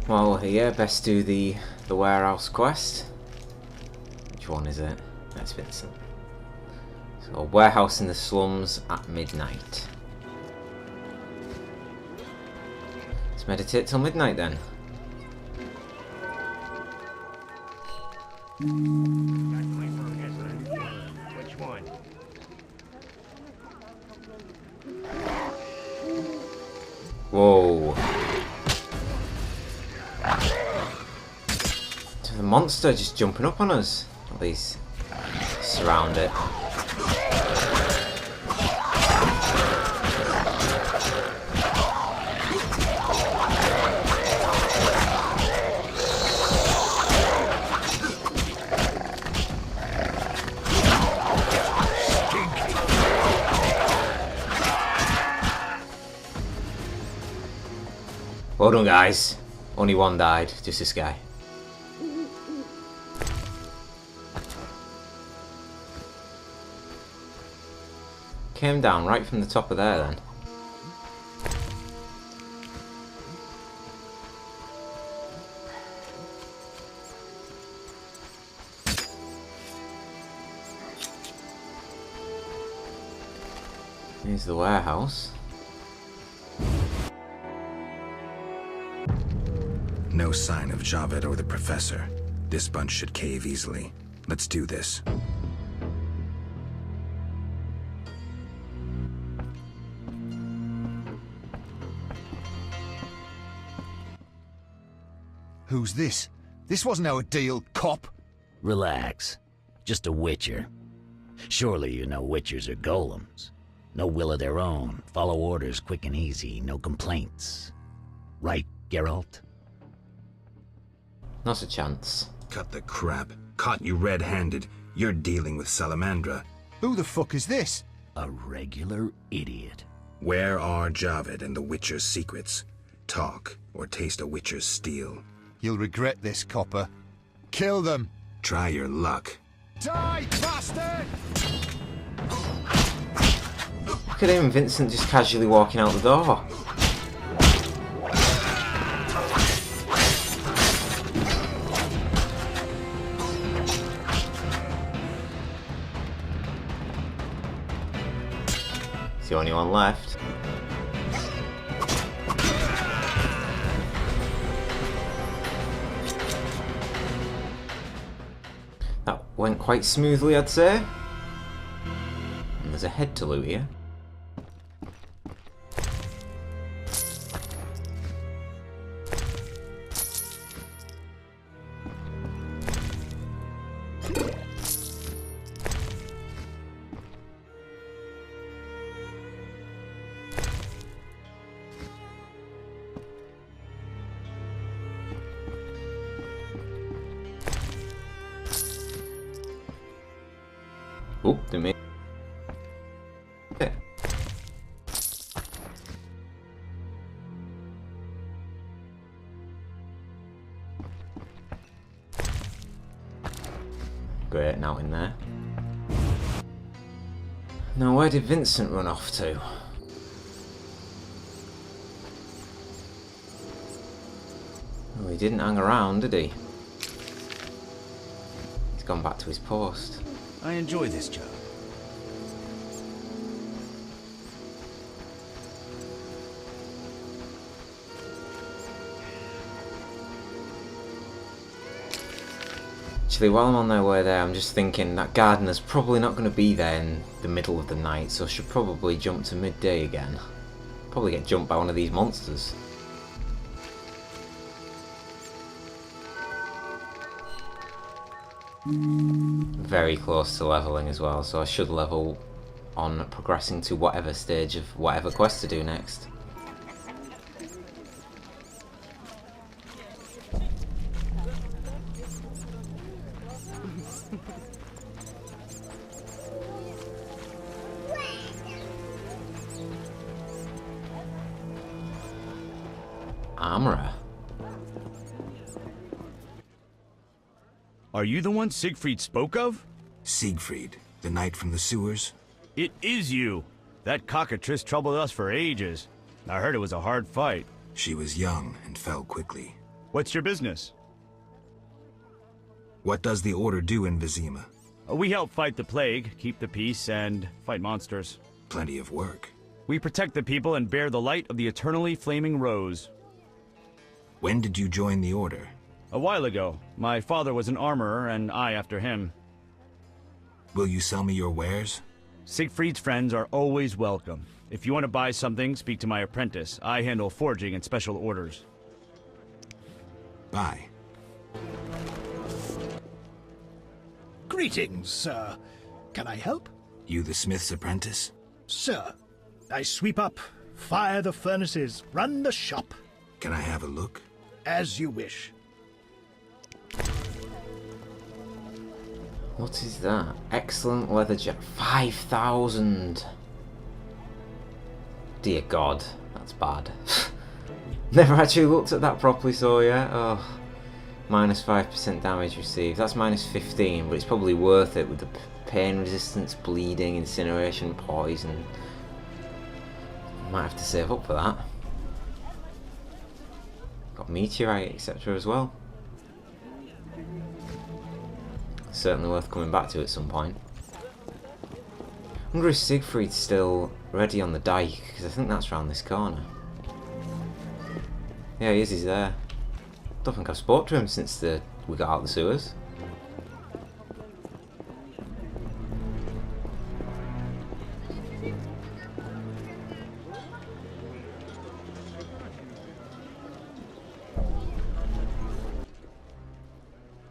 Well, here, best do the warehouse quest. Which one is it? That's Vincent. So, warehouse in the slums at midnight. Let's meditate till midnight then. Which one? Whoa. The monster just jumping up on us. At least surround it. Well done, guys. Only one died, just this guy. Came down right from the top of there then. Here's the warehouse. No sign of Javed or the Professor. This bunch should cave easily. Let's do this. Who's this? This wasn't our deal, cop. Relax. Just a witcher. Surely you know witchers are golems. No will of their own. Follow orders quick and easy. No complaints. Right, Geralt? Not a chance. Cut the crap. Caught you red-handed. You're dealing with Salamandra. Who the fuck is this? A regular idiot. Where are Javed and the Witcher's secrets? Talk, or taste a Witcher's steel. You'll regret this, copper. Kill them! Try your luck. Die, bastard! Look at him, Vincent just casually walking out the door. It's the only one left. That went quite smoothly, I'd say. And there's a head to loot here. Oh, didn't mean. Yeah. Great, now in there. Now, where did Vincent run off to? Oh, he didn't hang around, did he? He's gone back to his post. I enjoy this job. Actually, while I'm on their way there, I'm just thinking that gardener's probably not going to be there in the middle of the night, so I should probably jump to midday again. Probably get jumped by one of these monsters. Very close to leveling as well, so I should level on progressing to whatever stage of whatever quest to do next. Armorer. Are you the one Siegfried spoke of? Siegfried, the knight from the sewers? It is you. That cockatrice troubled us for ages. I heard it was a hard fight. She was young and fell quickly. What's your business? What does the Order do in Vizima? We help fight the plague, keep the peace, and fight monsters. Plenty of work. We protect the people and bear the light of the eternally flaming rose. When did you join the Order? A while ago. My father was an armorer, and I after him. Will you sell me your wares? Siegfried's friends are always welcome. If you want to buy something, speak to my apprentice. I handle forging and special orders. Bye. Greetings, sir. Can I help? You the smith's apprentice? Sir, I sweep up, fire the furnaces, run the shop. Can I have a look? As you wish. What is that? Excellent leather jacket. 5,000. Dear God, that's bad. Never actually looked at that properly, so yeah. Oh, minus 5% damage received. That's minus 15, but it's probably worth it with the pain resistance, bleeding, incineration, poison. Might have to save up for that. Got meteorite, etc. as well. Certainly worth coming back to at some point. I wonder if Siegfried's still ready on the dike, because I think that's round this corner. Yeah, he is, he's there. Don't think I've spoke to him since we got out of the sewers.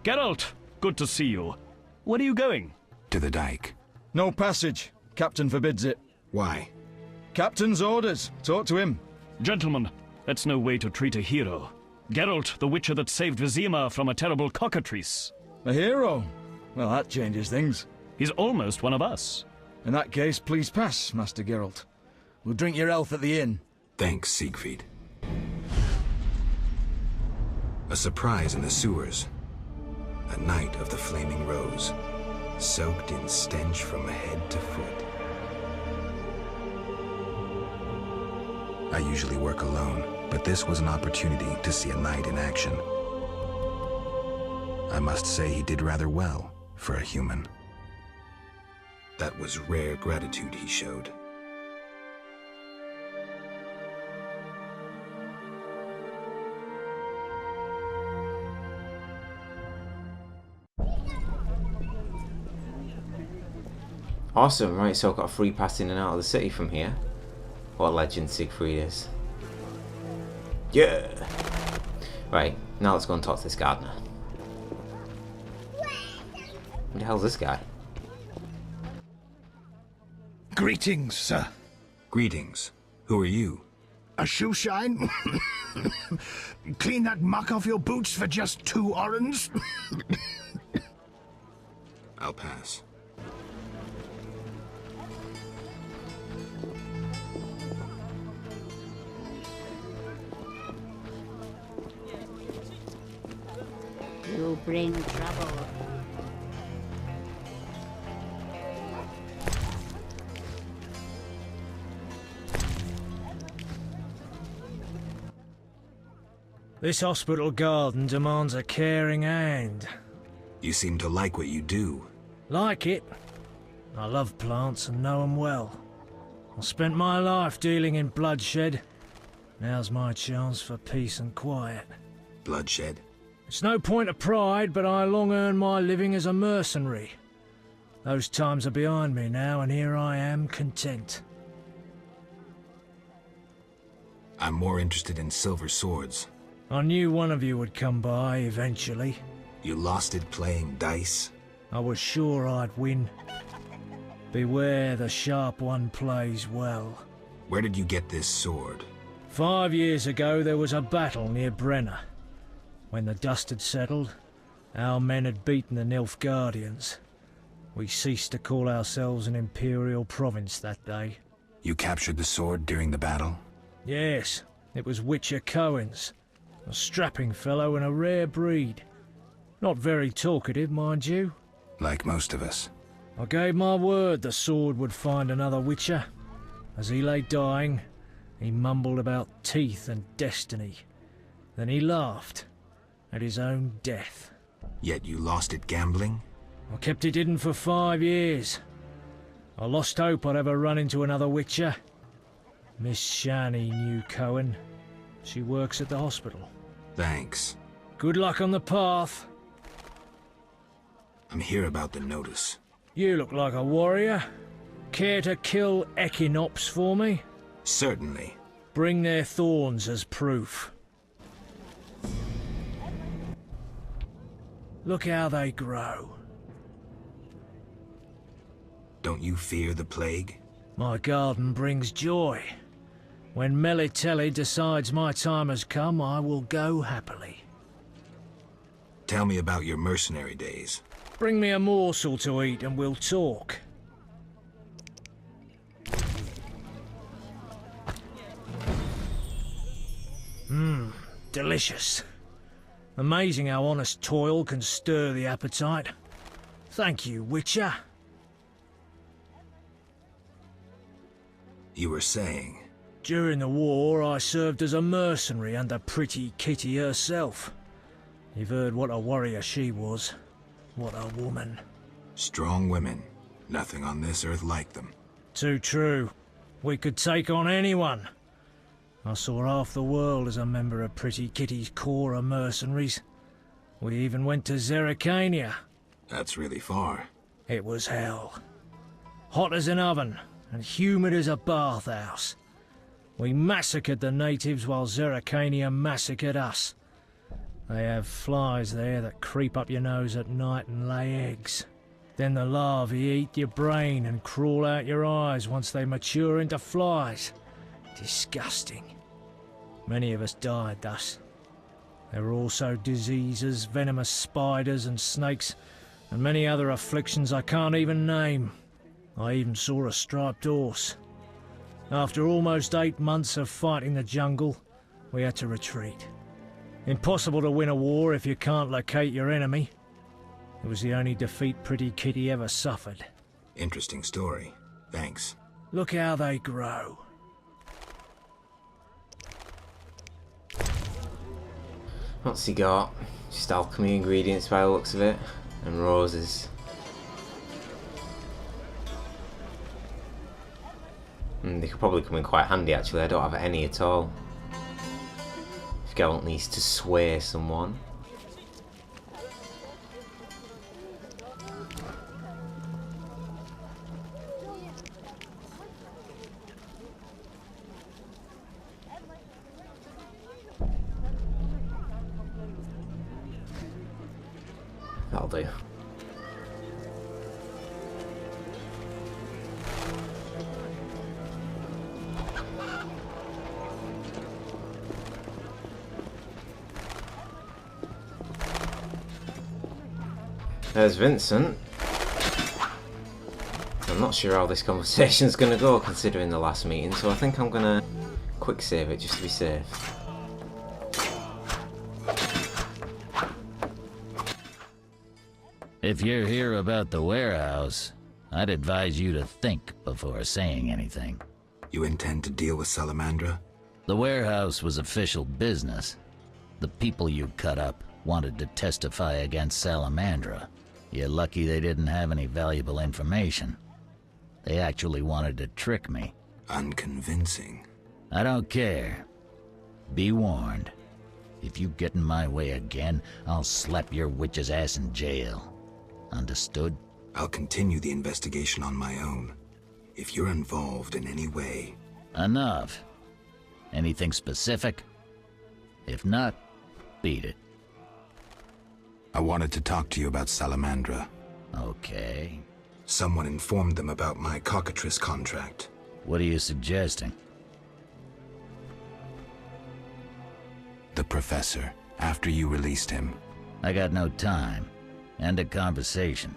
Geralt, good to see you. Where are you going? To the dike. No passage. Captain forbids it. Why? Captain's orders. Talk to him. Gentlemen, that's no way to treat a hero. Geralt, the witcher that saved Vizima from a terrible cockatrice. A hero? Well, that changes things. He's almost one of us. In that case, please pass, Master Geralt. We'll drink your health at the inn. Thanks, Siegfried. A surprise in the sewers. A night of the flaming rose, soaked in stench from head to foot. I usually work alone, but this was an opportunity to see a knight in action. I must say he did rather well for a human. That was rare gratitude he showed. Awesome, right, so I've got a free pass in and out of the city from here. What a legend Siegfried is. Yeah! Right, now let's go and talk to this gardener. Who the hell's this guy? Greetings, sir. Greetings. Who are you? A shoe shine? Clean that muck off your boots for just 2 orens? I'll pass. You bring trouble. This hospital garden demands a caring hand. You seem to like what you do. Like it? I love plants and know 'em well. I spent my life dealing in bloodshed. Now's my chance for peace and quiet. Bloodshed? It's no point of pride, but I long earned my living as a mercenary. Those times are behind me now, and here I am, content. I'm more interested in silver swords. I knew one of you would come by eventually. You lost it playing dice? I was sure I'd win. Beware the sharp one plays well. Where did you get this sword? 5 years ago there was a battle near Brenner. When the dust had settled, our men had beaten the Nilfgaardians. We ceased to call ourselves an imperial province that day. You captured the sword during the battle? Yes, it was Witcher Cohen's. A strapping fellow and a rare breed. Not very talkative, mind you. Like most of us. I gave my word the sword would find another Witcher. As he lay dying, he mumbled about teeth and destiny. Then he laughed. at his own death. Yet you lost it gambling? I kept it hidden for 5 years. I lost hope I'd ever run into another Witcher. Miss Shani knew Cohen. She works at the hospital. Thanks. Good luck on the path. I'm here about the notice. You look like a warrior. Care to kill Equinops for me? Certainly. Bring their thorns as proof. Look how they grow. Don't you fear the plague? My garden brings joy. When Melitele decides my time has come, I will go happily. Tell me about your mercenary days. Bring me a morsel to eat and we'll talk. Delicious. Amazing how honest toil can stir the appetite. Thank you, Witcher. You were saying? During the war, I served as a mercenary under Pretty Kitty herself. You've heard what a warrior she was. What a woman. Strong women. Nothing on this earth like them. Too true. We could take on anyone. I saw half the world as a member of Pretty Kitty's corps of mercenaries. We even went to Zerrikania. That's really far. It was hell. Hot as an oven, and humid as a bathhouse. We massacred the natives while Zerrikania massacred us. They have flies there that creep up your nose at night and lay eggs. Then the larvae eat your brain and crawl out your eyes once they mature into flies. Disgusting. Many of us died thus. There were also diseases, venomous spiders and snakes, and many other afflictions I can't even name. I even saw a striped horse. After almost 8 months of fighting the jungle, we had to retreat. Impossible to win a war if you can't locate your enemy. It was the only defeat Pretty Kitty ever suffered. Interesting story. Thanks. Look how they grow. What's he got? Just alchemy ingredients by the looks of it. And roses. They could probably come in quite handy actually. I don't have any at all. If Geralt needs to sway someone. That'll do. There's Vincent. I'm not sure how this conversation's gonna go considering the last meeting, so I think I'm gonna quick save it just to be safe. If you're here about the warehouse, I'd advise you to think before saying anything. You intend to deal with Salamandra? The warehouse was official business. The people you cut up wanted to testify against Salamandra. You're lucky they didn't have any valuable information. They actually wanted to trick me. Unconvincing. I don't care. Be warned. If you get in my way again, I'll slap your witch's ass in jail. Understood? I'll continue the investigation on my own. If you're involved in any way... Enough. Anything specific? If not, beat it. I wanted to talk to you about Salamandra. Okay. Someone informed them about my cockatrice contract. What are you suggesting? The professor, after you released him. I got no time. End of conversation.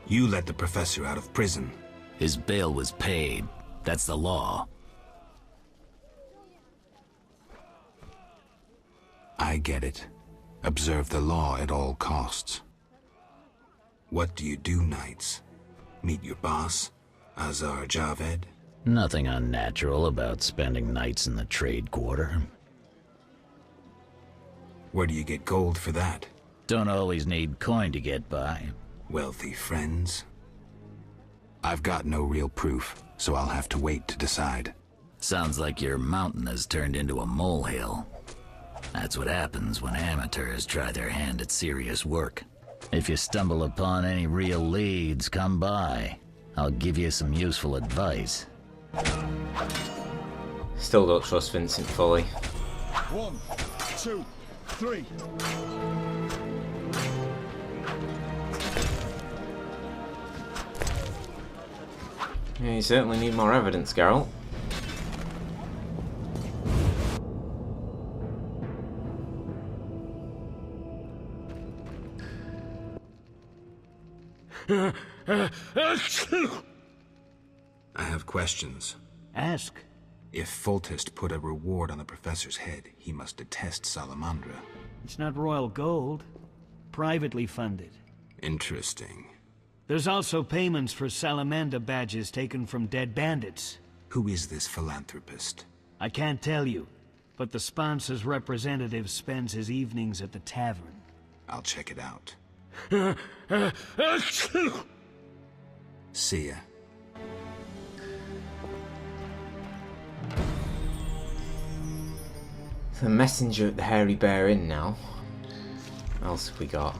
You let the professor out of prison. His bail was paid. That's the law. I get it. Observe the law at all costs. What do you do nights? Meet your boss, Azar Javed? Nothing unnatural about spending nights in the trade quarter. Where do you get gold for that? Don't always need coin to get by. Wealthy friends? I've got no real proof, so I'll have to wait to decide. Sounds like your mountain has turned into a molehill. That's what happens when amateurs try their hand at serious work. If you stumble upon any real leads, come by. I'll give you some useful advice. Still don't trust Vincent fully. 1, 2, 3. Yeah, you certainly need more evidence, Geralt. I have questions. Ask. If Foltest put a reward on the professor's head, he must detest Salamandra. It's not royal gold. Privately funded. Interesting. There's also payments for Salamander badges taken from dead bandits. Who is this philanthropist? I can't tell you, but the sponsor's representative spends his evenings at the tavern. I'll check it out. See ya. The messenger at the Hairy Bear Inn now. What else have we got?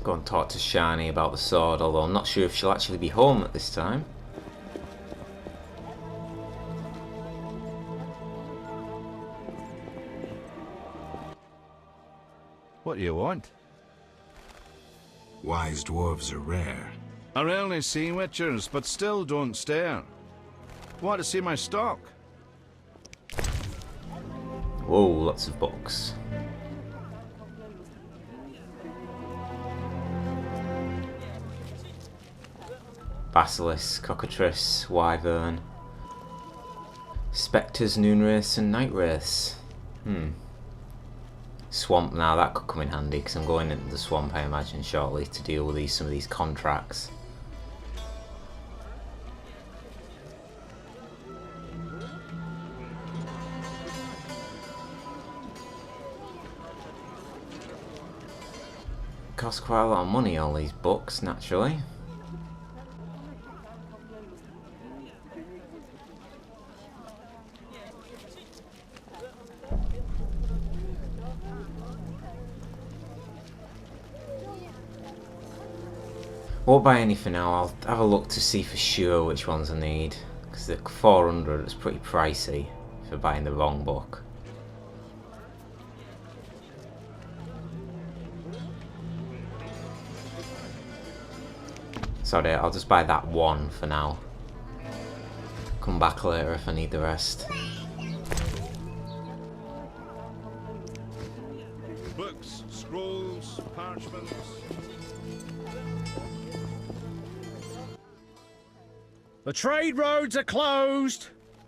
Go and talk to Shani about the sword, although I'm not sure if she'll actually be home at this time. What do you want? Wise dwarves are rare. I rarely see witchers, but still don't stare. Want to see my stock? Whoa, lots of books. Basilisk, Cockatrice, Wyvern, Spectres, Noonwraiths and Nightwraiths. Swamp, now that could come in handy because I'm going into the swamp, I imagine, shortly to deal with some of these contracts. Cost quite a lot of money, all these books, naturally. Won't buy any for now. I'll have a look to see for sure which ones I need, because the 400 is pretty pricey for buying the wrong book. Sorry, I'll just buy that one for now. Come back later if I need the rest. Books, scrolls, parchments. The trade roads are closed.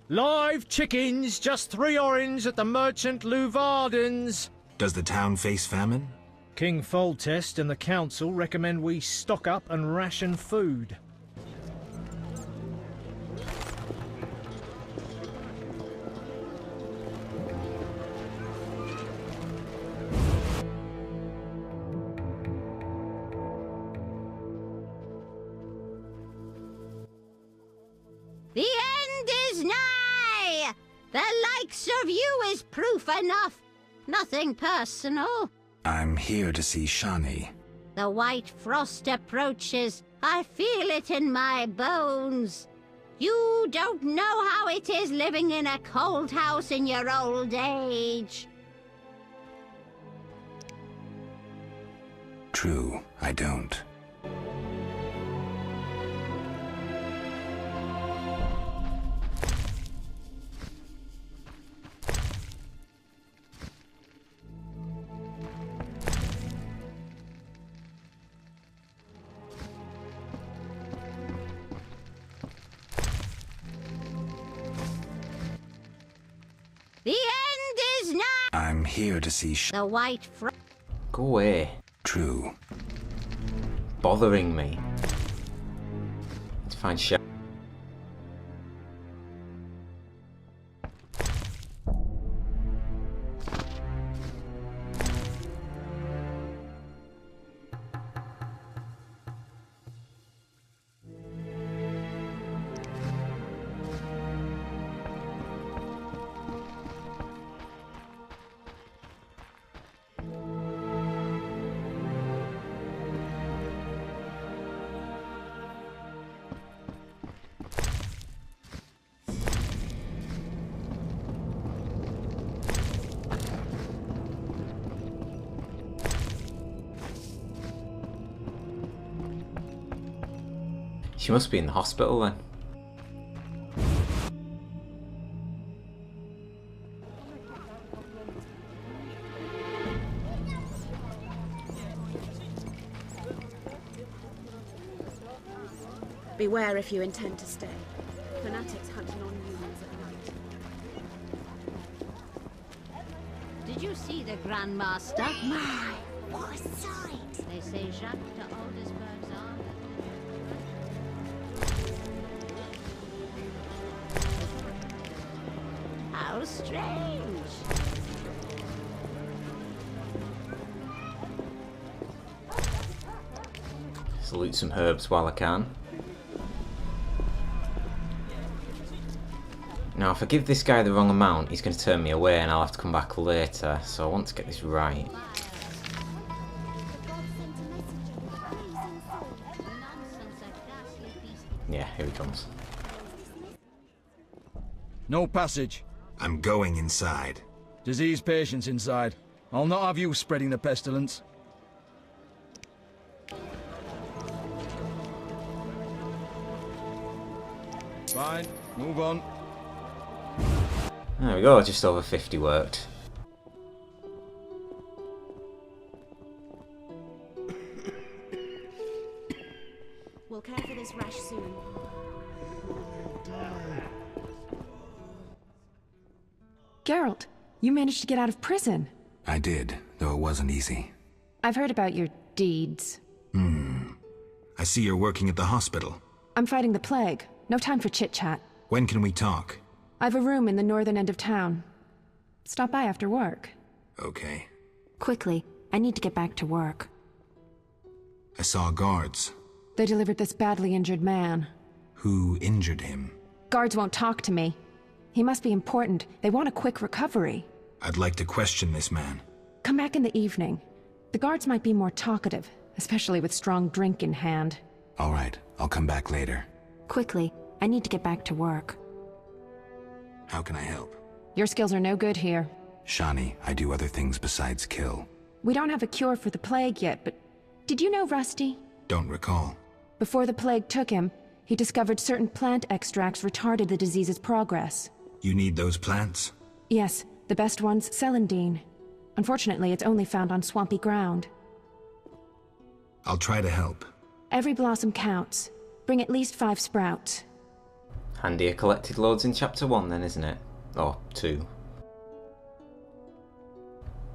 Live chickens, just 3 orange at the merchant Luvarden's. Does the town face famine? King Foltest and the council recommend we stock up and ration food. The end is nigh! The likes of you is proof enough. Nothing personal. I'm here to see Shani. The white frost approaches. I feel it in my bones. You don't know how it is living in a cold house in your old age. True, I don't. The end is nigh! I'm here to see The white fro- Go away. True. Bothering me. Let's find Sha. She must be in the hospital then. Beware if you intend to stay. Fanatics hunting on humans at night. Did you see the Grandmaster? My, what a sight! They say Jacques de Oldesburg's army. How strange! Just loot some herbs while I can. Now, if I give this guy the wrong amount, he's going to turn me away and I'll have to come back later. So I want to get this right. Yeah, here he comes. No passage. I'm going inside. Disease patients inside. I'll not have you spreading the pestilence. Fine, move on. There we go, just over 50 worked. We'll care for this rash soon. Geralt, you managed to get out of prison. I did, though it wasn't easy. I've heard about your deeds. I see you're working at the hospital. I'm fighting the plague. No time for chit-chat. When can we talk? I've a room in the northern end of town. Stop by after work. Okay. Quickly, I need to get back to work. I saw guards. They delivered this badly injured man. Who injured him? Guards won't talk to me. He must be important. They want a quick recovery. I'd like to question this man. Come back in the evening. The guards might be more talkative, especially with strong drink in hand. All right, I'll come back later. Quickly, I need to get back to work. How can I help? Your skills are no good here. Shani, I do other things besides kill. We don't have a cure for the plague yet, but did you know Rusty? Don't recall. Before the plague took him, he discovered certain plant extracts retarded the disease's progress. You need those plants? Yes, the best one's celandine. Unfortunately, it's only found on swampy ground. I'll try to help. Every blossom counts. Bring at least 5 sprouts. Handy I collected loads in chapter 1 then, isn't it? Or 2.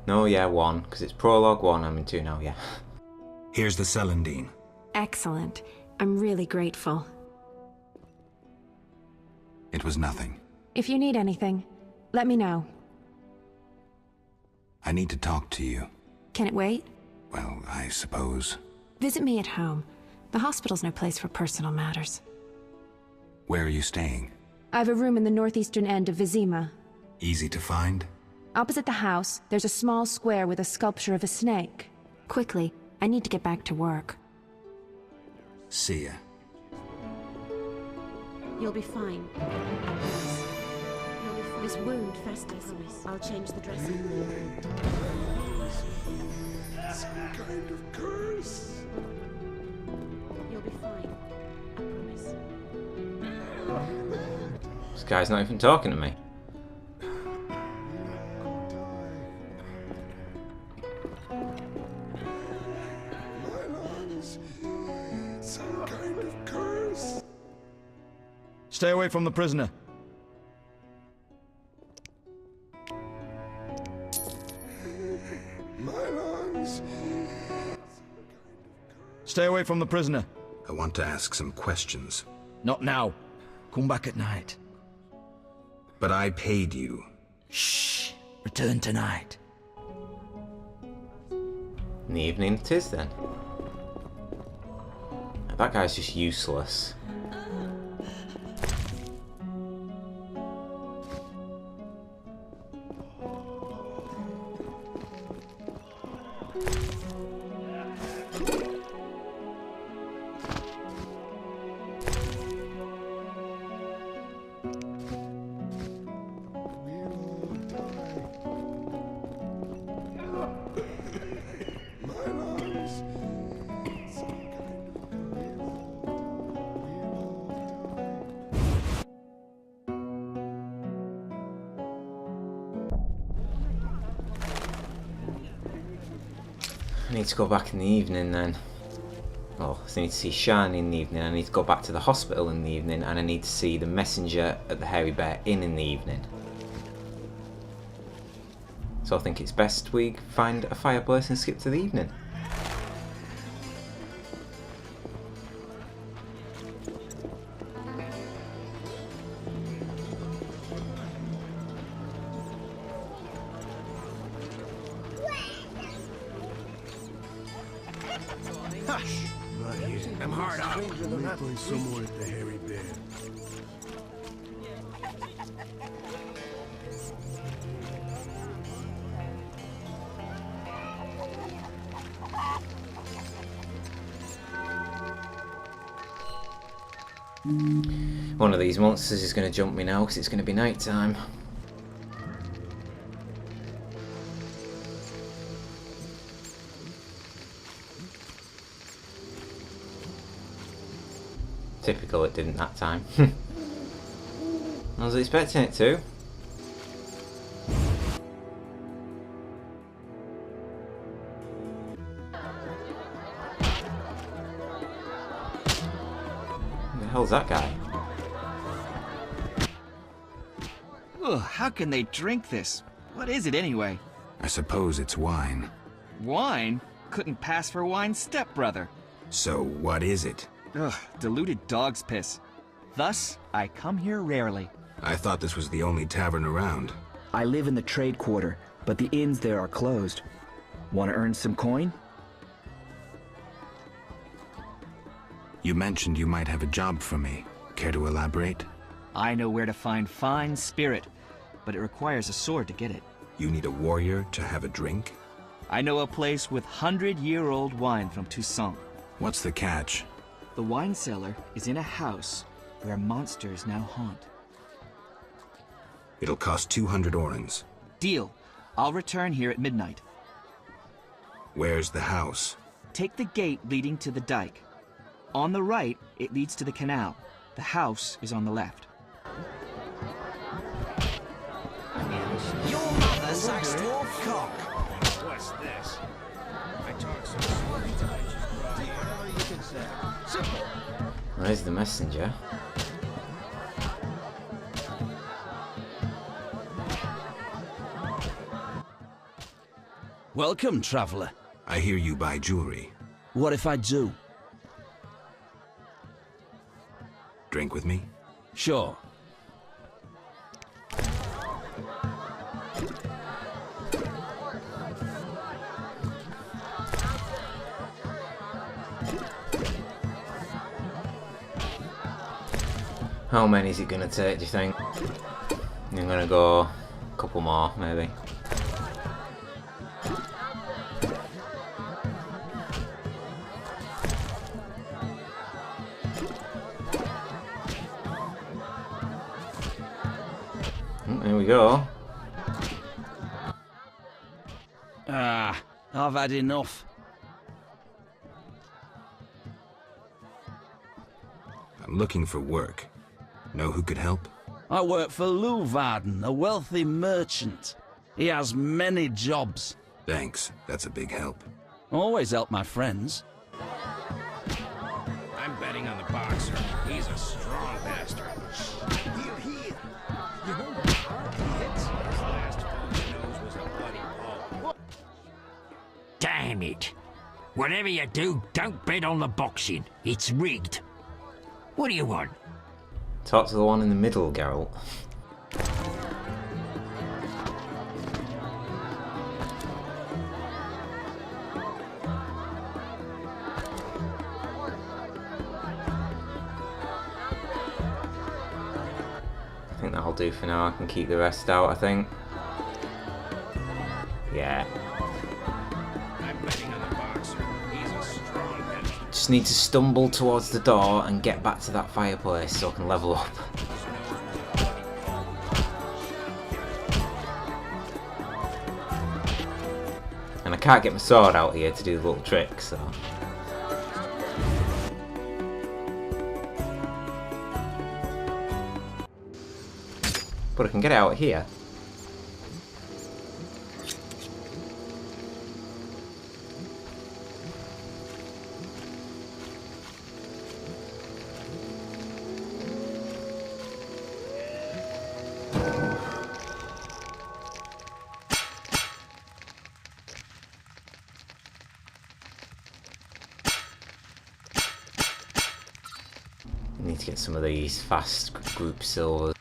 No, yeah, 1, because it's prologue 1, I'm in 2 now, yeah. Here's the celandine. Excellent. I'm really grateful. It was nothing. If you need anything, let me know. I need to talk to you. Can it wait? Well, I suppose. Visit me at home. The hospital's no place for personal matters. Where are you staying? I have a room in the northeastern end of Vizima. Easy to find? Opposite the house, there's a small square with a sculpture of a snake. Quickly, I need to get back to work. See ya. You'll be fine. This wound festers. I'll change the dressing. Some kind of curse. You'll be fine. I promise. This guy's not even talking to me. Some kind of curse. Stay away from the prisoner. Stay away from the prisoner. I want to ask some questions. Not now. Come back at night. But I paid you. Shh. Return tonight. In the evening it is then. That guy's just useless. I need to go back in the evening then. Well, I need to see Shani in the evening, I need to go back to the hospital in the evening, and I need to see the messenger at the Hairy Bear Inn in the evening. So I think it's best we find a fireplace and skip to the evening. I'm hard up. Find someone at the Hairy Bear. One of these monsters is going to jump me now because it's going to be night time. Typical, it didn't that time. I was expecting it to. Who the hell's that guy? Ugh, how can they drink this? What is it anyway? I suppose it's wine. Wine? Couldn't pass for wine's stepbrother. So what is it? Ugh, diluted dog's piss. Thus, I come here rarely. I thought this was the only tavern around. I live in the trade quarter, but the inns there are closed. Want to earn some coin? You mentioned you might have a job for me. Care to elaborate? I know where to find fine spirit, but it requires a sword to get it. You need a warrior to have a drink? I know a place with 100-year-old wine from Toussaint. What's the catch? The wine cellar is in a house where monsters now haunt. It'll cost 200 orens. Deal. I'll return here at midnight. Where's the house? Take the gate leading to the dike. On the right, it leads to the canal. The house is on the left. Your mother sucks dwarf cock. What's this? I talk so sweet. You can say. Simple. Where's the messenger? Welcome, traveler. I hear you buy jewelry. What if I do? Drink with me? Sure. How many is it gonna take, do you think? I'm gonna go a couple more, maybe. There we go. Ah, I've had enough. I'm looking for work. Know who could help? I work for Leuwarden, a wealthy merchant. He has many jobs. Thanks, that's a big help. Always help my friends. I'm betting on the boxer. He's a strong bastard. He'll heal. You know how hard he hits? His last foe he knows was a bloody Paul. Damn it. Whatever you do, don't bet on the boxing. It's rigged. What do you want? Talk to the one in the middle, Geralt. I think that'll do for now. I can keep the rest out, I think. Yeah. Just need to stumble towards the door and get back to that fireplace so I can level up. And I can't get my sword out here to do the little trick, so... But I can get it out here. Need to get some of these fast group silvers.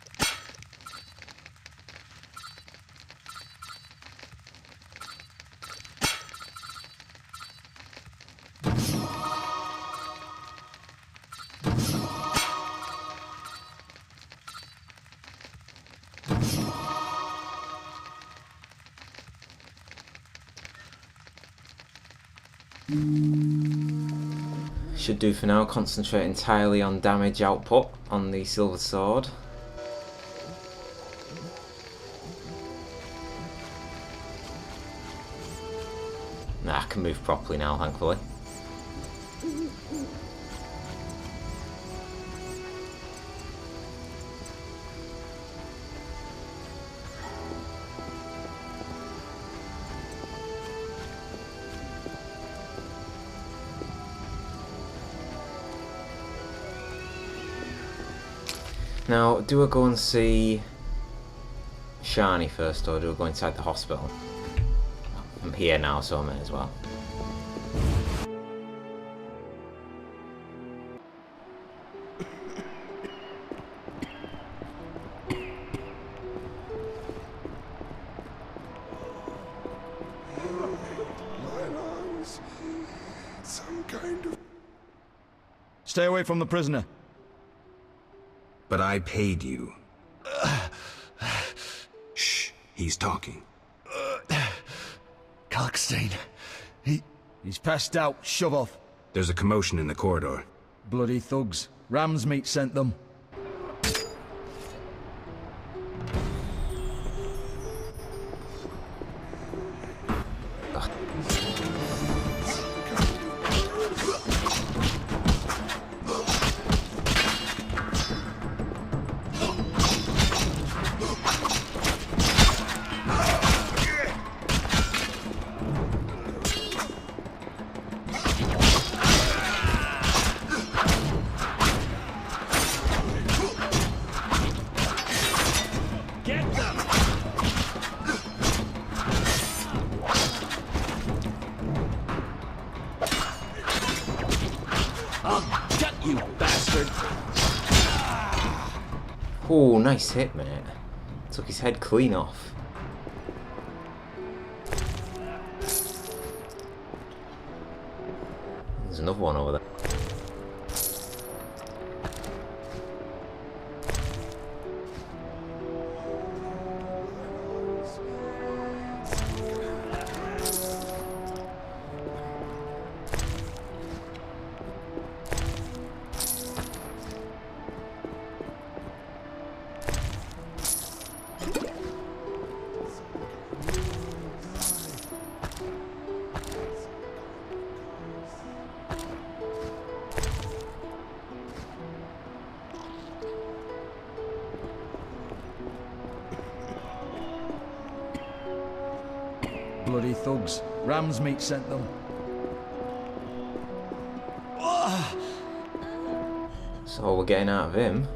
Should do for now. Concentrate entirely on damage output on the silver sword. Nah, I can move properly now, thankfully. Now, do I go and see Shani first, or do I go inside the hospital? I'm here now, so I may as well. Some kind of... Stay away from the prisoner. But I paid you. Shh, he's talking. Kalkstein. He's passed out. Shove off. There's a commotion in the corridor. Bloody thugs. Ram's meat sent them. Oh, nice hit, mate. Took his head clean off. There's another one over there. Bloody thugs. Ram's meat sent them. So we're getting out of him.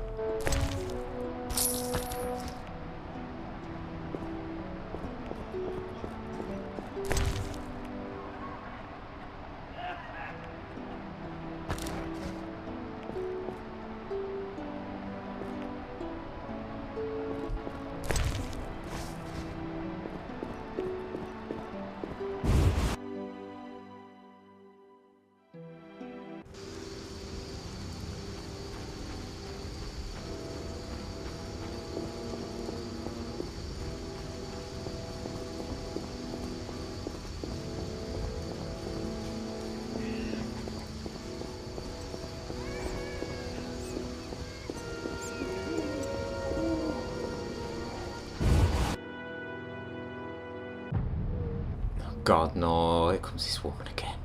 God, no. Here comes this woman again.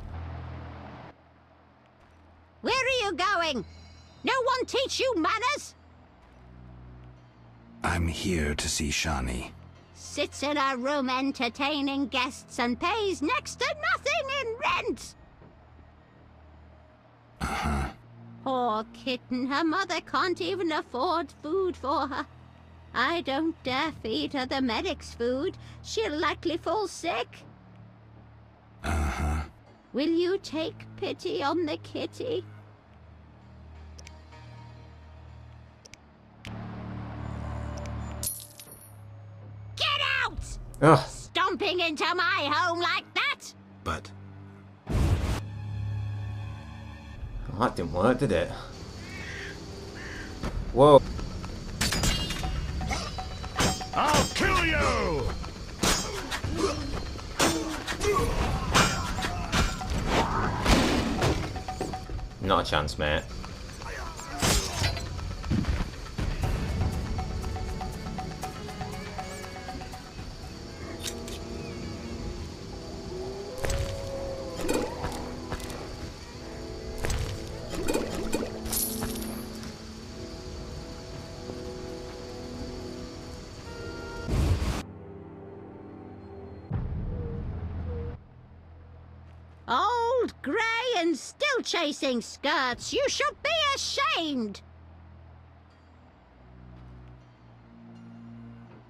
Where are you going? No one teach you manners? I'm here to see Shani. Sits in a room entertaining guests and pays next to nothing in rent. Uh-huh. Poor kitten, her mother can't even afford food for her. I don't dare feed her the medic's food. She'll likely fall sick. Uh-huh. Will you take pity on the kitty? Get out! Ugh. Stomping into my home like that? But... Well, that didn't work, did it? Whoa. I'll kill you! Not a chance, mate. Old, grey, and still chasing skirts. You should be ashamed.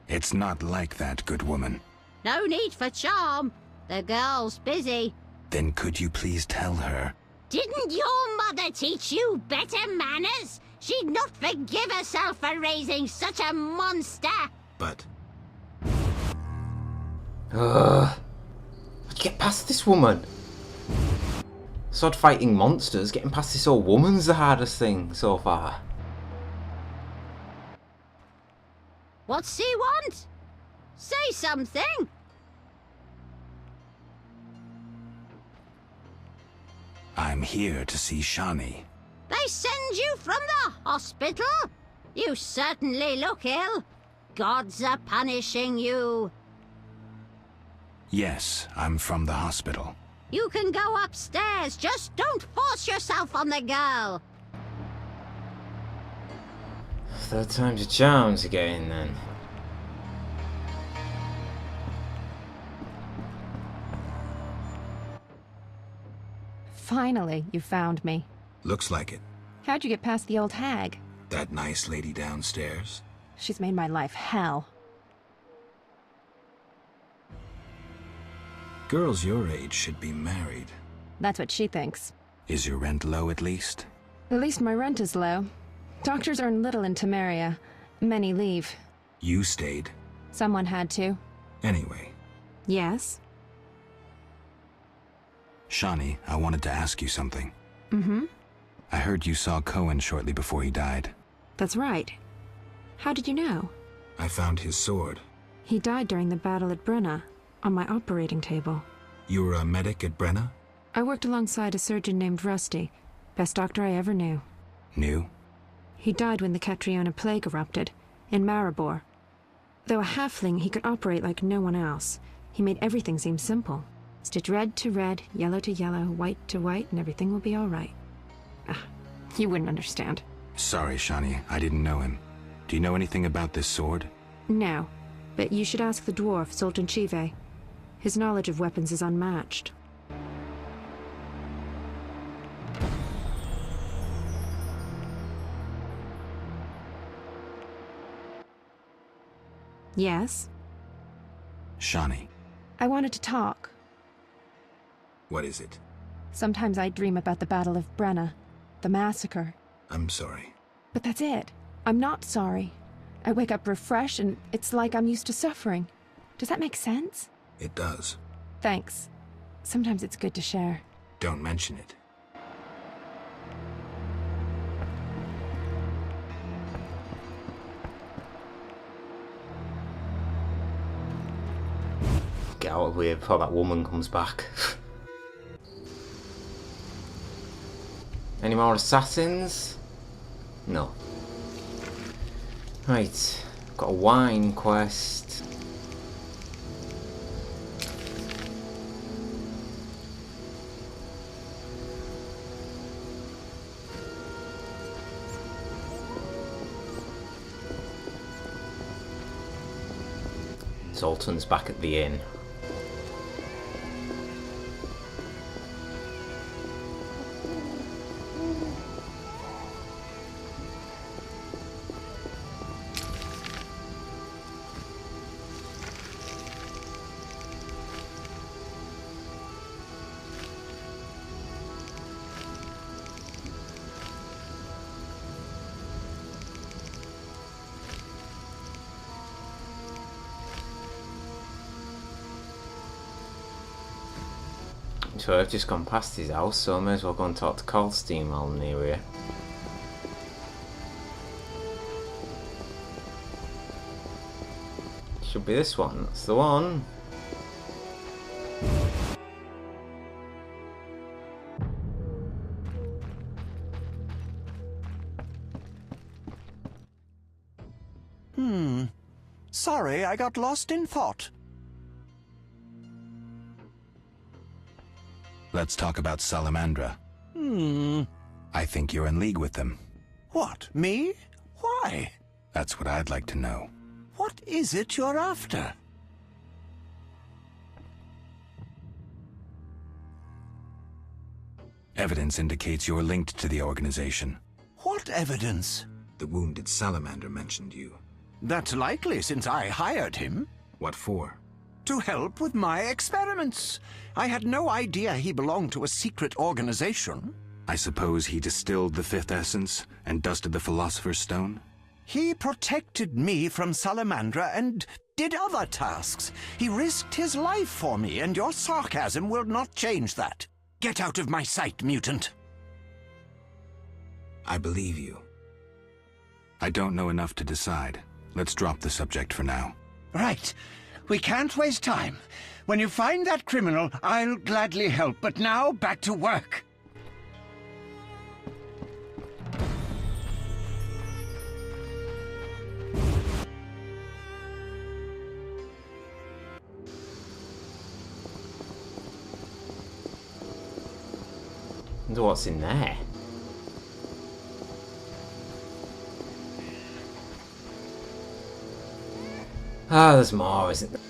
It's not like that, good woman. No need for charm. The girl's busy. Then could you please tell her? Didn't your mother teach you better manners? She'd not forgive herself for raising such a monster. But... How'd you get past this woman? Sword fighting monsters, getting past this old woman's the hardest thing so far. What's he want? Say something. I'm here to see Shani. They send you from the hospital? You certainly look ill. Gods are punishing you. Yes, I'm from the hospital. You can go upstairs. Just don't force yourself on the girl. Third time's a charm to get in then. Finally, you found me. Looks like it. How'd you get past the old hag? That nice lady downstairs? She's made my life hell. Girls your age should be married. That's what she thinks. Is your rent low at least? At least my rent is low. Doctors earn little in Temeria. Many leave. You stayed. Someone had to. Anyway. Yes? Shani, I wanted to ask you something. Mm-hmm. I heard you saw Cohen shortly before he died. That's right. How did you know? I found his sword. He died during the battle at Brenna, on my operating table. You were a medic at Brenna? I worked alongside a surgeon named Rusty. Best doctor I ever knew. Knew? He died when the Catriona plague erupted, in Maribor. Though a halfling, he could operate like no one else. He made everything seem simple. Stitch red to red, yellow to yellow, white to white, and everything will be all right. Ah, you wouldn't understand. Sorry, Shani, I didn't know him. Do you know anything about this sword? No, but you should ask the dwarf, Sultan Chive. His knowledge of weapons is unmatched. Yes? Shani. I wanted to talk. What is it? Sometimes I dream about the Battle of Brenna, the massacre. I'm sorry. But that's it. I'm not sorry. I wake up refreshed and it's like I'm used to suffering. Does that make sense? It does. Thanks. Sometimes it's good to share. Don't mention it. Get out of here before that woman comes back. Any more assassins? No. Right, got a wine quest. Zoltan's back at the inn. So I've just gone past his house, so I may as well go and talk to Karlstein while I'm near here. Should be this one, that's the one. Sorry, I got lost in thought. Let's talk about Salamandra. I think you're in league with them. What, me? Why? That's what I'd like to know. What is it you're after? Evidence indicates you're linked to the organization. What evidence? The wounded salamander mentioned you. That's likely, since I hired him. What for? To help with my experiments. I had no idea he belonged to a secret organization. I suppose he distilled the fifth essence and dusted the Philosopher's Stone? He protected me from Salamandra and did other tasks. He risked his life for me, and your sarcasm will not change that. Get out of my sight, mutant. I believe you. I don't know enough to decide. Let's drop the subject for now. Right. We can't waste time. When you find that criminal, I'll gladly help. But now, back to work. Wonder what's in there. Ah, there's more, isn't there?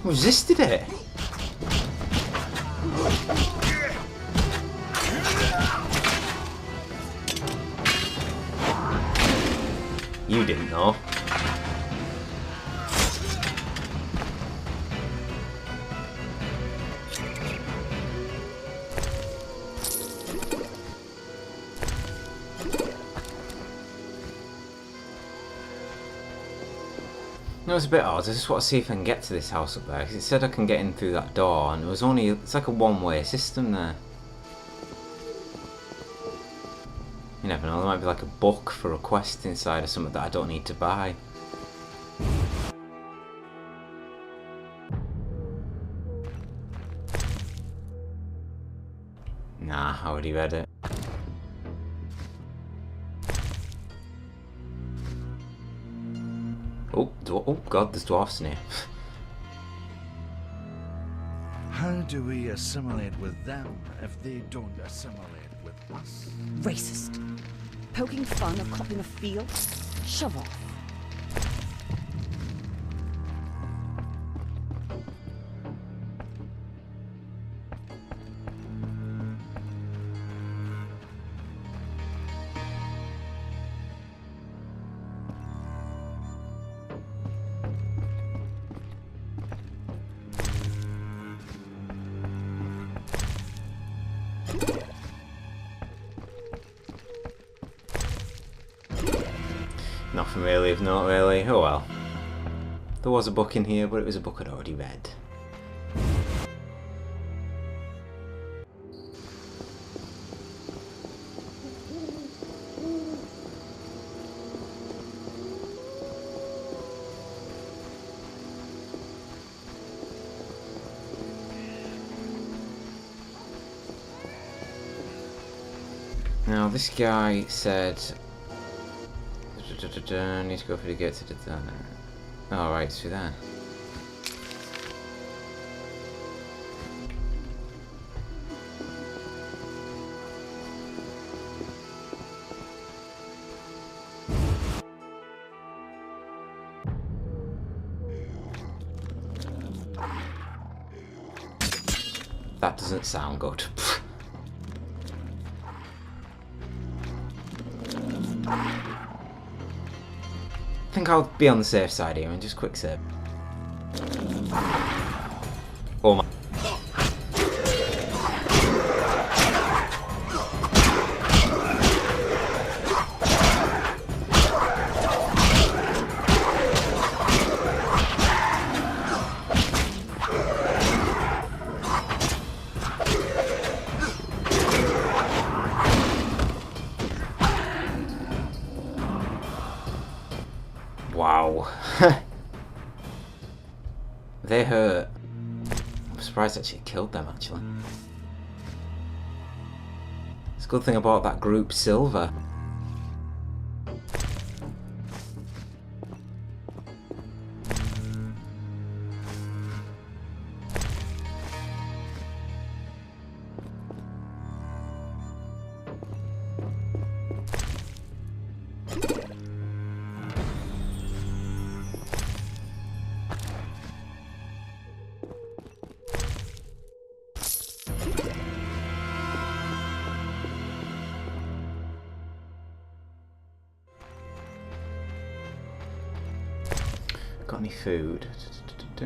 Resisted it. You didn't know. It was a bit odd. I just want to see if I can get to this house up there, because it said I can get in through that door, and it was only, it's like a one-way system there. You never know, there might be like a book for a quest inside or something that I don't need to buy. Nah, I already read it. Oh god, there's dwarfs in here. How do we assimilate with them if they don't assimilate with us? Racist. Poking fun of cop in a field? Shove off. Nothing really of note, really. Oh well. There was a book in here, but it was a book I'd already read. Now, this guy said... I need to go for the gate to the diner. Oh, right, it's through there. That doesn't sound good. I think I'll be on the safe side here and just quick save. Oh my. Wow. They hurt. I'm surprised actually killed them actually. It's a good thing about that group silver. Got any food? I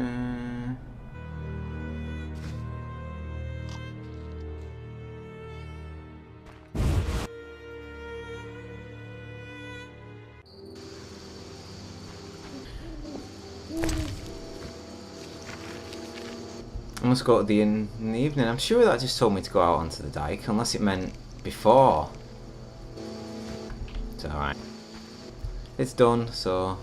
must go to the inn in the evening. I'm sure that just told me to go out onto the dike, unless it meant before. It's alright. It's done, so...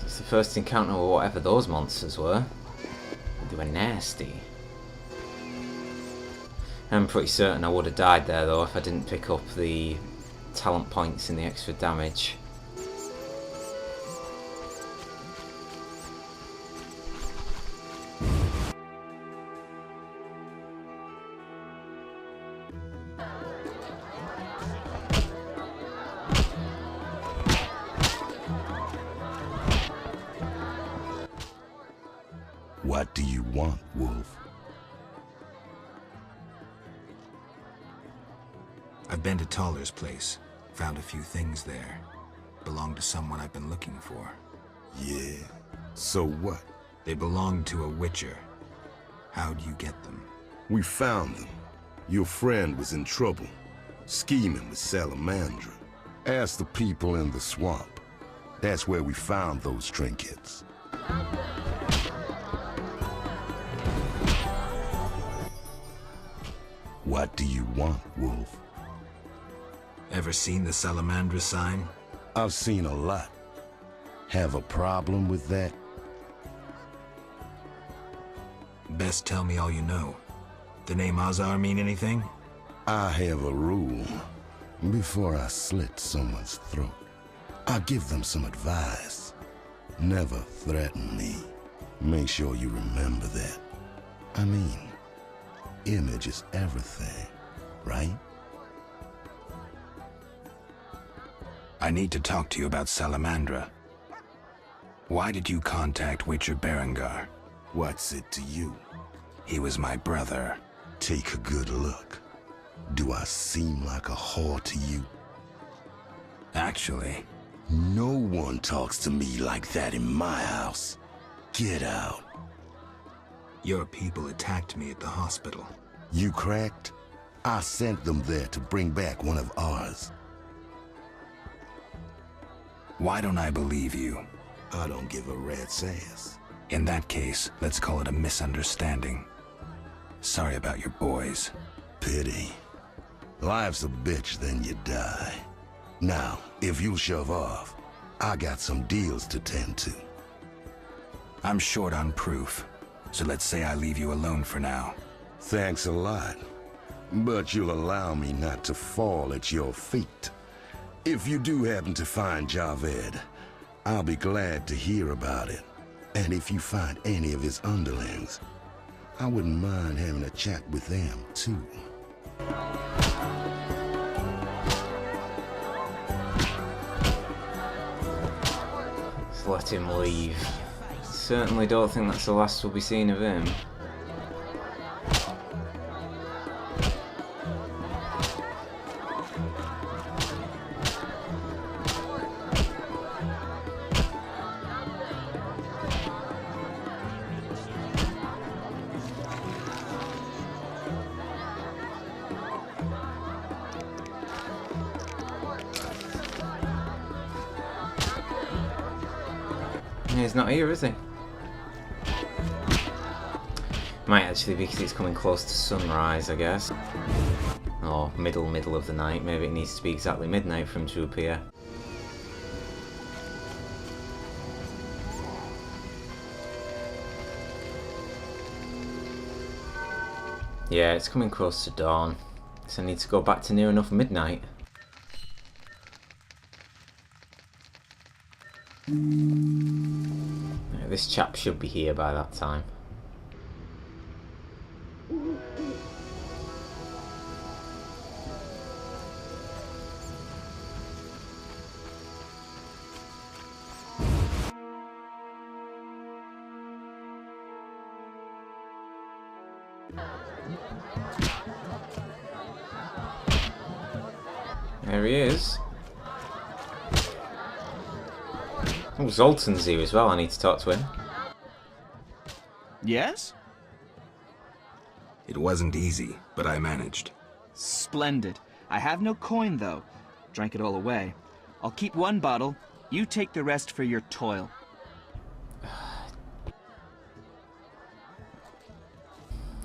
It's the first encounter with whatever those monsters were. They were nasty. I'm pretty certain I would have died there though if I didn't pick up the talent points and the extra damage. What do you want, Wolf? I've been to Taller's place. Found a few things there. Belong to someone I've been looking for. Yeah? So what? They belong to a Witcher. How'd you get them? We found them. Your friend was in trouble, scheming with Salamandra. Ask the people in the swamp. That's where we found those trinkets. What do you want, Wolf? Ever seen the Salamandra sign? I've seen a lot. Have a problem with that? Best tell me all you know. The name Azar mean anything? I have a rule. Before I slit someone's throat, I give them some advice. Never threaten me. Make sure you remember that. I mean, image is everything, right? I need to talk to you about Salamandra. Why did you contact Witcher Berengar? What's it to you? He was my brother. Take a good look. Do I seem like a whore to you? Actually... No one talks to me like that in my house. Get out. Your people attacked me at the hospital. You cracked? I sent them there to bring back one of ours. Why don't I believe you? I don't give a rat's ass. In that case, let's call it a misunderstanding. Sorry about your boys. Pity. Life's a bitch, then you die. Now, if you'll shove off, I got some deals to tend to. I'm short on proof, so let's say I leave you alone for now. Thanks a lot. But you'll allow me not to fall at your feet. If you do happen to find Javed, I'll be glad to hear about it. And if you find any of his underlings, I wouldn't mind having a chat with them, too. It's let him leave. Certainly don't think that's the last we'll be seeing of him. He's not here, is he? Might actually be because it's coming close to sunrise, I guess. Or middle of the night. Maybe it needs to be exactly midnight for him to appear. Yeah, it's coming close to dawn. So I need to go back to near enough midnight. This chap should be here by that time. There he is. Oh, Zoltan's here as well. I need to talk to him. Yes? It wasn't easy, but I managed. Splendid. I have no coin, though. Drank it all away. I'll keep one bottle. You take the rest for your toil.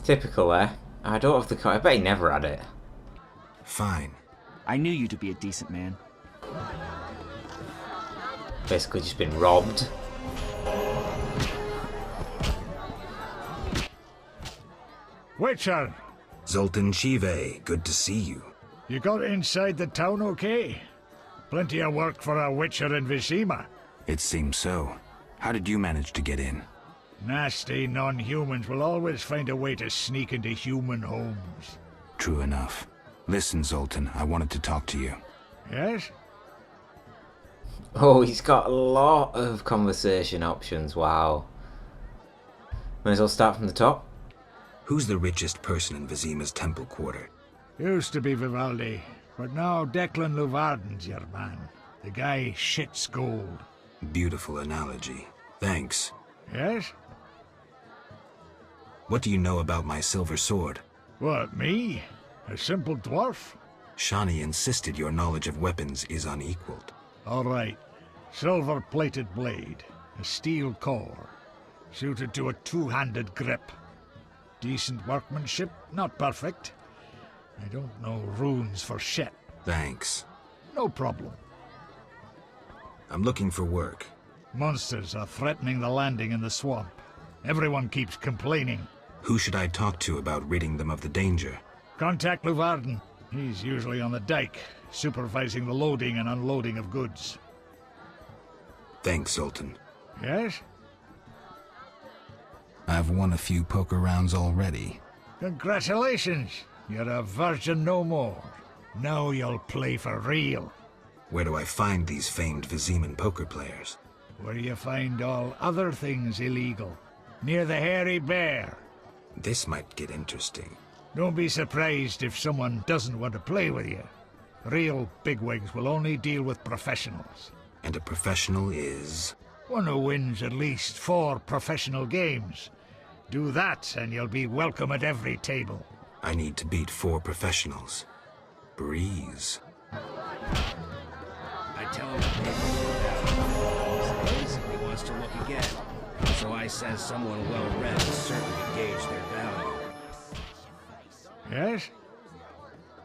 Typical, eh? I don't have the coin. I bet he never had it. Fine. I knew you to be a decent man. Basically just been robbed. Witcher! Zoltan Shive, good to see you. You got inside the town okay? Plenty of work for a Witcher in Vizima. It seems so. How did you manage to get in? Nasty non-humans will always find a way to sneak into human homes. True enough. Listen, Zoltan, I wanted to talk to you. Yes? Oh, he's got a lot of conversation options, wow. Might as well start from the top. Who's the richest person in Vizima's temple quarter? Used to be Vivaldi, but now Declan Luvarden's your man. The guy shits gold. Beautiful analogy. Thanks. Yes? What do you know about my silver sword? What, me? A simple dwarf? Shani insisted your knowledge of weapons is unequaled. All right. Silver-plated blade, a steel core, suited to a two-handed grip. Decent workmanship, not perfect. I don't know runes for shit. Thanks. No problem. I'm looking for work. Monsters are threatening the landing in the swamp. Everyone keeps complaining. Who should I talk to about ridding them of the danger? Contact Luvarden. He's usually on the dike, supervising the loading and unloading of goods. Thanks, Zoltan. Yes? I've won a few poker rounds already. Congratulations! You're a virgin no more. Now you'll play for real. Where do I find these famed Viziman poker players? Where you find all other things illegal. Near the Hairy Bear. This might get interesting. Don't be surprised if someone doesn't want to play with you. Real bigwigs will only deal with professionals. And a professional is? One who wins at least 4 professional games. Do that and you'll be welcome at every table. I need to beat 4 professionals. Breeze. I tell him he says he wants to look again. So I says someone well-read will certainly gauge their value. Yes?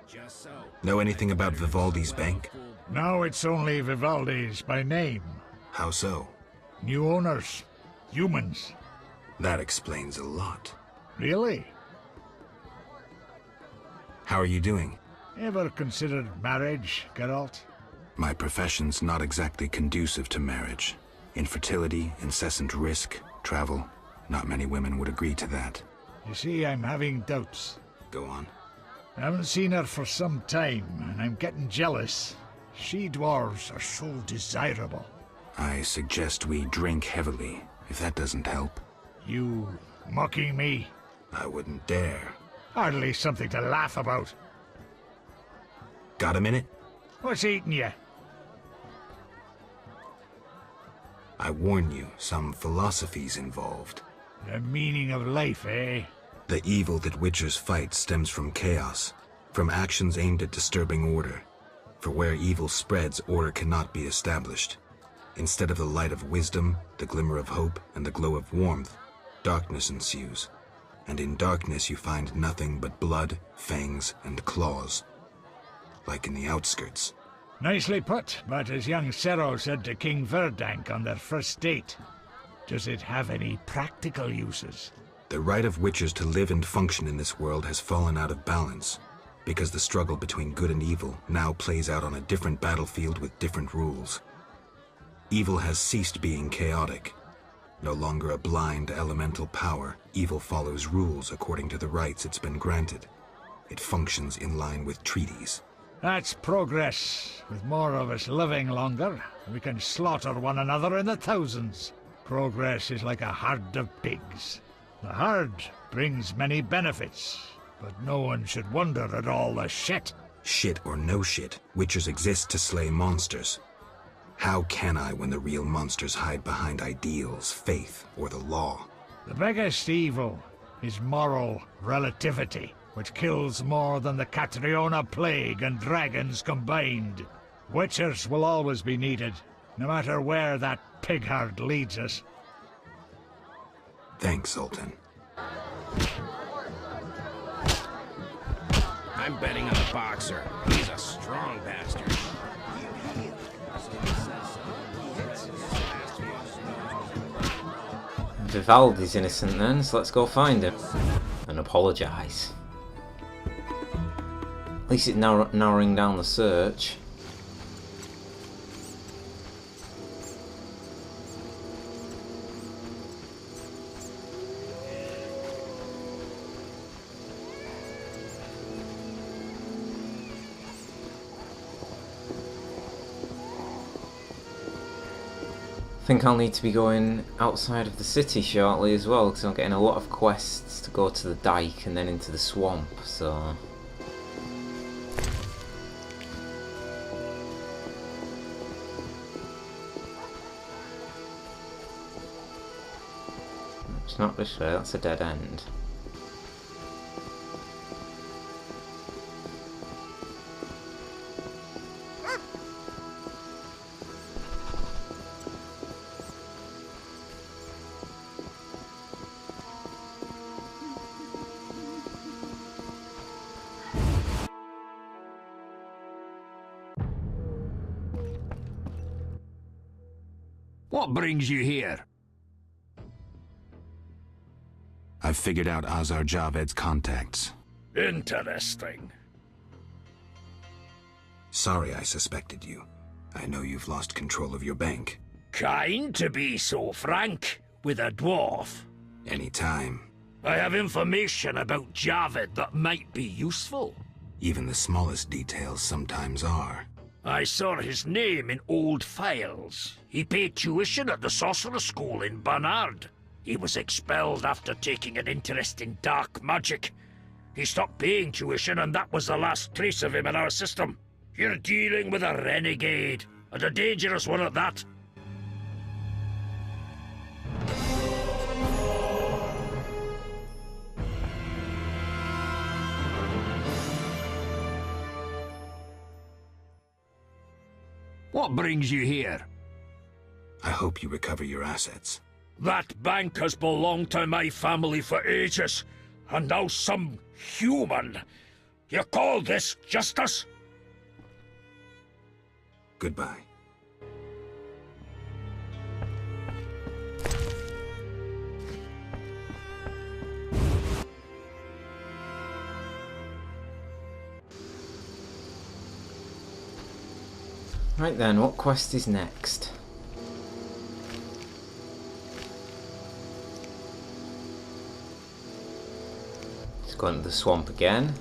Just so. Know anything about Vivaldi's bank? Now it's only Vivaldi's by name. How so? New owners. Humans. That explains a lot. Really? How are you doing? Ever considered marriage, Geralt? My profession's not exactly conducive to marriage. Infertility, incessant risk, travel. Not many women would agree to that. You see, I'm having doubts. Go on. I haven't seen her for some time, and I'm getting jealous. She-dwarves are so desirable. I suggest we drink heavily, if that doesn't help. You mocking me? I wouldn't dare. Hardly something to laugh about. Got a minute? What's eating you? I warn you, some philosophy's involved. The meaning of life, eh? The evil that Witchers fight stems from chaos, from actions aimed at disturbing order. For where evil spreads, order cannot be established. Instead of the light of wisdom, the glimmer of hope, and the glow of warmth, darkness ensues. And in darkness you find nothing but blood, fangs, and claws. Like in the outskirts. Nicely put, but as young Cero said to King Verdank on their first date, does it have any practical uses? The right of Witchers to live and function in this world has fallen out of balance, because the struggle between good and evil now plays out on a different battlefield with different rules. Evil has ceased being chaotic. No longer a blind elemental power, evil follows rules according to the rights it's been granted. It functions in line with treaties. That's progress. With more of us living longer, we can slaughter one another in the thousands. Progress is like a herd of pigs. The herd brings many benefits, but no one should wonder at all the shit. Shit or no shit, Witchers exist to slay monsters. How can I when the real monsters hide behind ideals, faith, or the law? The biggest evil is moral relativity, which kills more than the Catriona plague and dragons combined. Witchers will always be needed, no matter where that pig herd leads us. Thanks, Sultan. I'm betting on a boxer. He's a strong bastard. Vivaldi's innocent then, so let's go find him and apologise. At least it's narrowing down the search. I think I'll need to be going outside of the city shortly as well, because I'm getting a lot of quests to go to the dike and then into the swamp, so... It's not this way, that's a dead end. What brings you here? I've figured out Azar Javed's contacts. Interesting. Sorry I suspected you. I know you've lost control of your bank. Kind to be so frank with a dwarf. Anytime. I have information about Javed that might be useful. Even the smallest details sometimes are. I saw his name in old files. He paid tuition at the Sorcerer School in Barnard. He was expelled after taking an interest in dark magic. He stopped paying tuition and that was the last trace of him in our system. You're dealing with a renegade, and a dangerous one at that. What brings you here? I hope you recover your assets. That bank has belonged to my family for ages, and now some human. You call this justice? Goodbye. Right then, what quest is next? Let's go into the swamp again.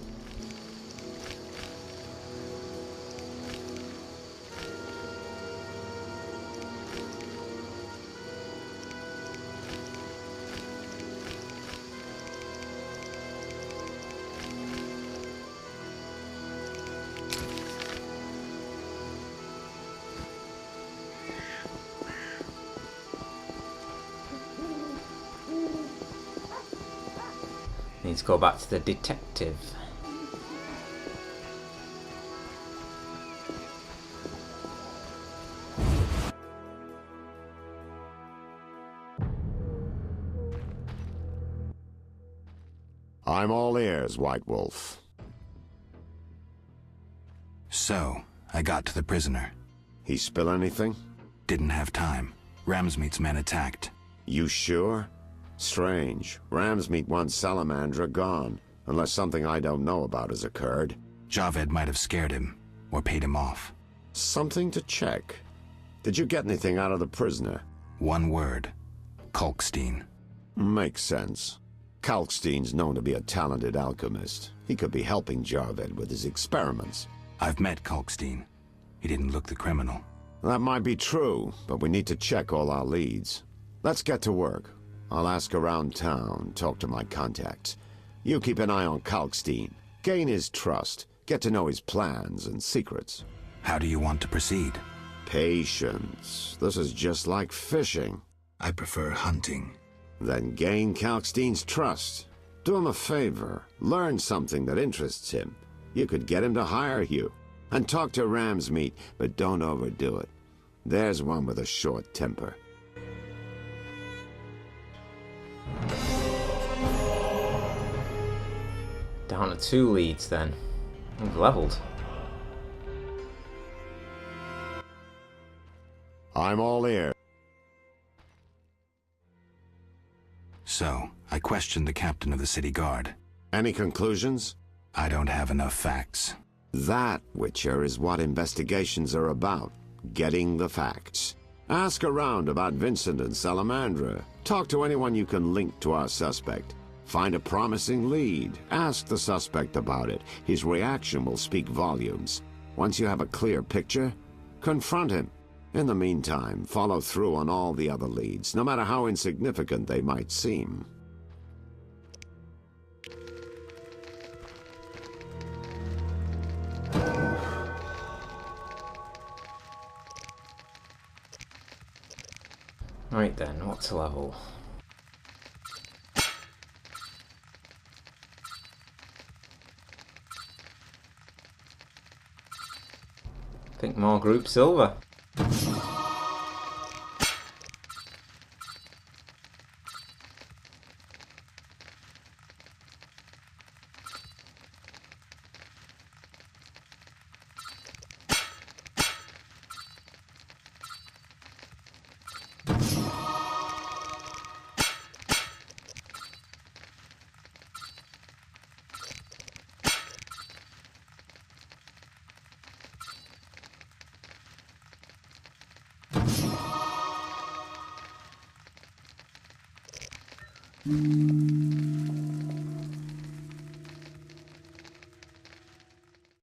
Need to go back to the detective. I'm all ears, White Wolf. So, I got to the prisoner. He spill anything? Didn't have time. Ramsmeat's men attacked. You sure? Strange. Ramsmeat wants Salamandra gone, unless something I don't know about has occurred. Javed might have scared him, or paid him off. Something to check. Did you get anything out of the prisoner? One word. Kalkstein. Makes sense. Kalkstein's known to be a talented alchemist. He could be helping Javed with his experiments. I've met Kalkstein. He didn't look the criminal. That might be true, but we need to check all our leads. Let's get to work. I'll ask around town, talk to my contacts. You keep an eye on Kalkstein. Gain his trust. Get to know his plans and secrets. How do you want to proceed? Patience. This is just like fishing. I prefer hunting. Then gain Kalkstein's trust. Do him a favor. Learn something that interests him. You could get him to hire you. And talk to Ramsmeat, but don't overdo it. There's one with a short temper. Down to 2 leads then. We've leveled. I'm all ear. So, I questioned the captain of the city guard. Any conclusions? I don't have enough facts. That, Witcher, is what investigations are about. Getting the facts. Ask around about Vincent and Salamandra. Talk to anyone you can link to our suspect. Find a promising lead. Ask the suspect about it. His reaction will speak volumes. Once you have a clear picture, confront him. In the meantime, follow through on all the other leads, no matter how insignificant they might seem. Right then, what to level? Think more group silver.